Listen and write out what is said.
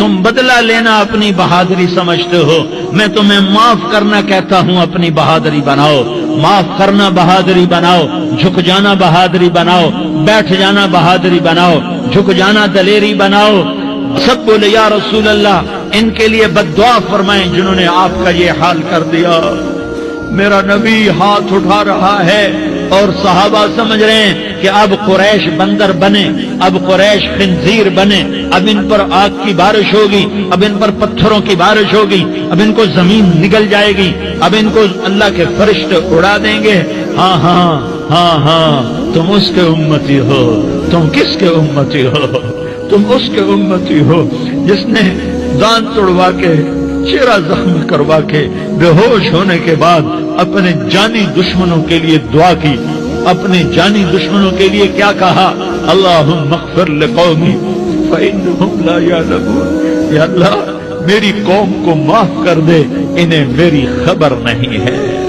تم بدلہ لینا اپنی بہادری سمجھتے ہو، میں تمہیں معاف کرنا کہتا ہوں اپنی بہادری بناؤ، معاف کرنا بہادری بناؤ، جھک جانا بہادری بناؤ، بیٹھ جانا بہادری بناؤ، جھک جانا دلیری بناؤ۔ سب بولے یا رسول اللہ ان کے لیے بد دعا فرمائیں جنہوں نے آپ کا یہ حال کر دیا۔ میرا نبی ہاتھ اٹھا رہا ہے اور صحابہ سمجھ رہے ہیں کہ اب قریش بندر بنے، اب قریش خنزیر بنے، اب ان پر آگ کی بارش ہوگی، اب ان پر پتھروں کی بارش ہوگی، اب ان کو زمین نگل جائے گی، اب ان کو اللہ کے فرشتے اڑا دیں گے۔ ہاں ہاں ہاں ہاں تم اس کے امتی ہو۔ تم کس کے امتی ہو؟ تم اس کے امتی ہو جس نے دان توڑوا کے، چہرہ زخم کروا کے، بے ہوش ہونے کے بعد اپنے جانی دشمنوں کے لیے دعا کی، اپنے جانی دشمنوں کے لیے کیا کہا؟ اللہم اغفر لقومی فإنہم لا یعلمون، یا اللہ میری قوم کو معاف کر دے، انہیں میری خبر نہیں ہے۔